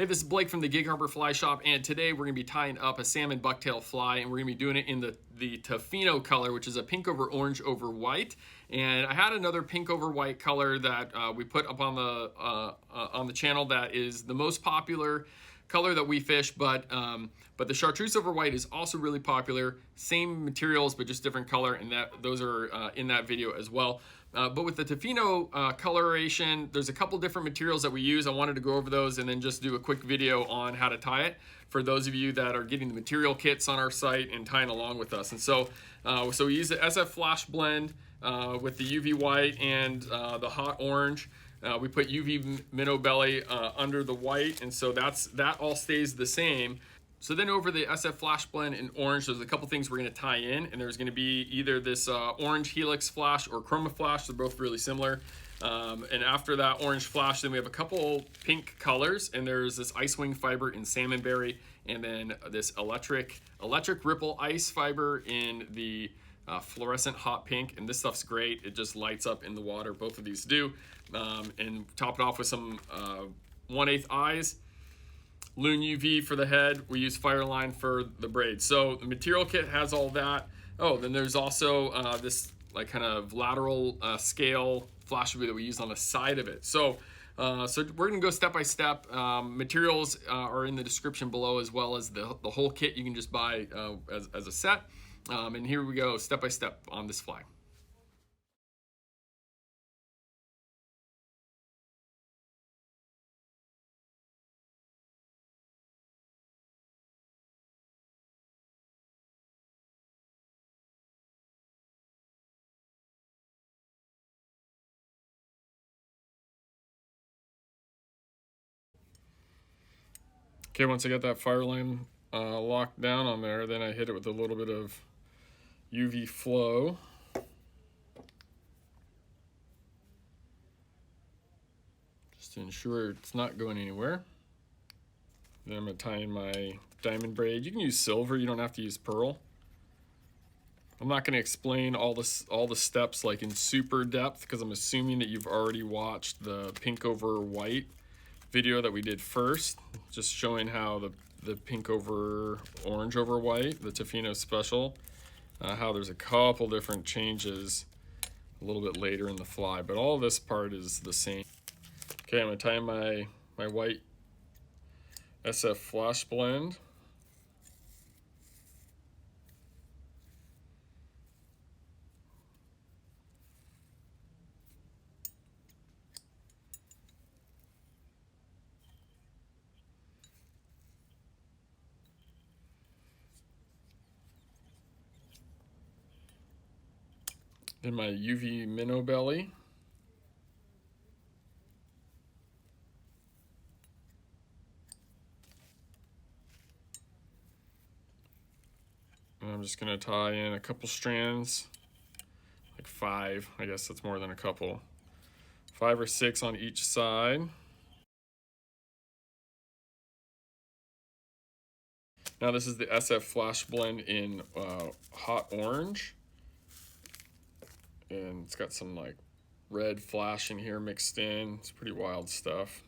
Hey, this is Blake from the Gig Harbor Fly Shop, and today we're going to be tying up a salmon bucktail fly, and we're going to be doing it in the Tofino color, which is a pink over orange over white. And I had another pink over white color that we put up on the channel that is the most popular color that we fish, but the chartreuse over white is also really popular. Same materials, but just different color, and those are in that video as well. But with the Tofino coloration, there's a couple different materials that we use. I wanted to go over those and then just do a quick video on how to tie it for those of you that are getting the material kits on our site and tying along with us. And so we use the SF Flash blend with the UV white and the hot orange. We put UV minnow belly under the white, and so that all stays the same. So then over the SF Flash blend in orange, there's a couple things we're going to tie in, and there's going to be either this orange Helix Flash or Chroma Flash. They're both really similar. And after that orange flash, then we have a couple pink colors, and there's this ice wing fiber in salmonberry, and then this electric ripple ice fiber in the fluorescent hot pink. And this stuff's great. It just lights up in the water. Both of these do. And top it off with some 1/8 eyes. Loon UV for the head. We use Fireline for the braid. So the material kit has all that. Oh, then there's also this like kind of lateral scale flash that we use on the side of it. So we're gonna go step by step. Materials are in the description below, as well as the whole kit you can just buy as a set. And here we go, step by step on this fly. Okay, once I got that fire line locked down on there, then I hit it with a little bit of UV flow. Just to ensure it's not going anywhere. Then I'm going to tie in my diamond braid. You can use silver, you don't have to use pearl. I'm not going to explain all the steps like in super depth, because I'm assuming that you've already watched the pink over white video that we did first, just showing how the pink over orange over white, the Tofino special, how there's a couple different changes a little bit later in the fly, but all this part is the same. Okay, I'm gonna tie my white SF Flash blend. Then my UV minnow belly. And I'm just gonna tie in a couple strands, like 5, I guess that's more than a couple. 5 or 6 on each side. Now this is the SF Flash blend in hot orange. And it's got some like red flash in here mixed in. It's pretty wild stuff.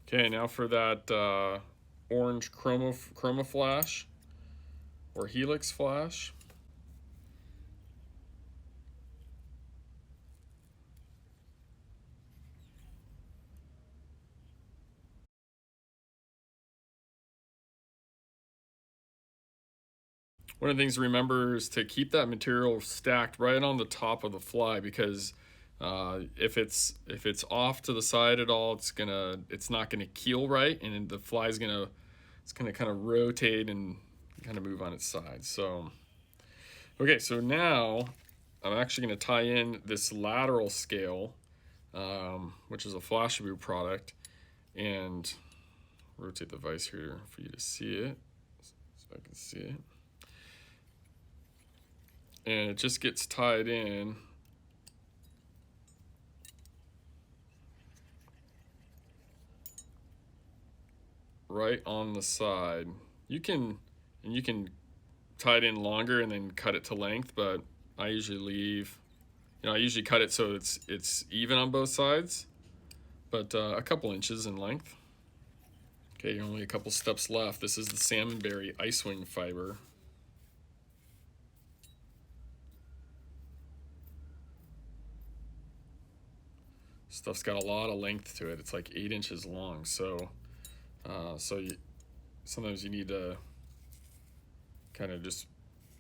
Okay, now for that orange Chroma Flash or Helix Flash. One of the things to remember is to keep that material stacked right on the top of the fly, because if it's off to the side at all, it's not gonna keel right, and the fly's gonna kind of rotate and kind of move on its side. So okay, so now I'm actually gonna tie in this Lateral Scale, which is a Flashaboo product, and rotate the vise here for you to see it, so I can see it. And it just gets tied in right on the side. You can And you can tie it in longer and then cut it to length, but I usually leave, I usually cut it so it's even on both sides, but a couple inches in length. Okay, only a couple steps left. This is the salmonberry icewing fiber. Stuff's got a lot of length to it. It's like 8 inches long, so sometimes you need to kind of just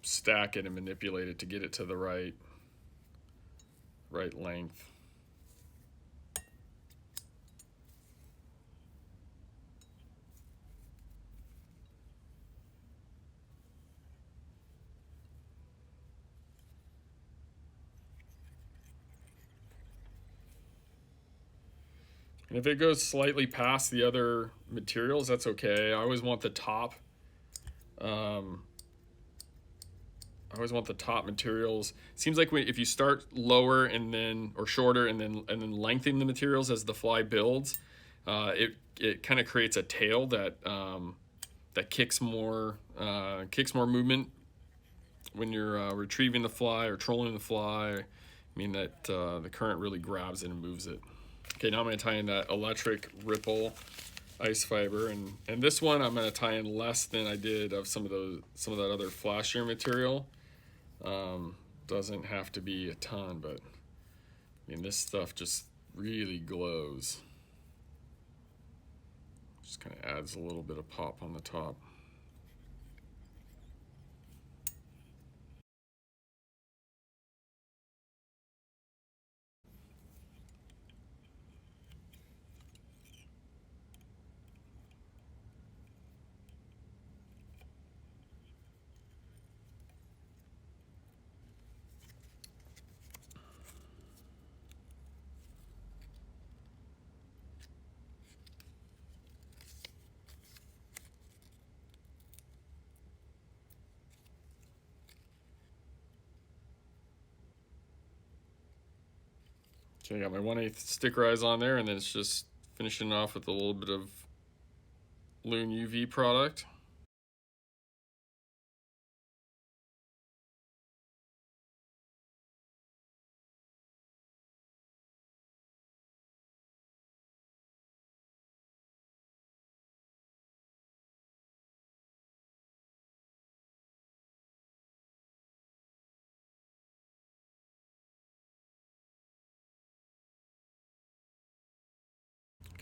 stack it and manipulate it to get it to the right length. And if it goes slightly past the other materials, that's okay. I always want the top. I always want the top materials. It seems like if you start lower and then or shorter and then lengthen the materials as the fly builds, it kind of creates a tail that that kicks more movement when you're retrieving the fly or trolling the fly. I mean that the current really grabs it and moves it. Okay, now I'm going to tie in that electric ripple ice fiber, and this one I'm going to tie in less than I did of some of that other flashier material. Doesn't have to be a ton, but I mean this stuff just really glows. Just kind of adds a little bit of pop on the top. Okay, I got my 1/8 sticker eyes on there, and then it's just finishing off with a little bit of Loon UV product.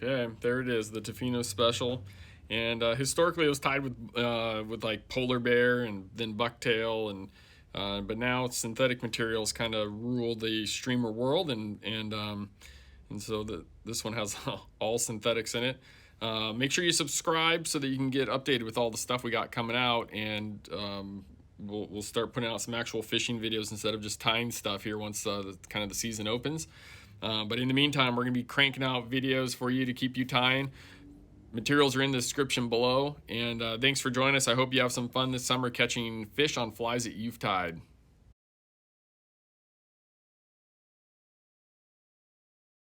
Okay, there it is, the Tofino special. And historically it was tied with like polar bear and then bucktail, and but now synthetic materials kind of rule the streamer world, and so this one has all synthetics in it. Make sure you subscribe so that you can get updated with all the stuff we got coming out, and we'll start putting out some actual fishing videos instead of just tying stuff here once kind of the season opens. But in the meantime, we're going to be cranking out videos for you to keep you tying. Materials are in the description below. And thanks for joining us. I hope you have some fun this summer catching fish on flies that you've tied.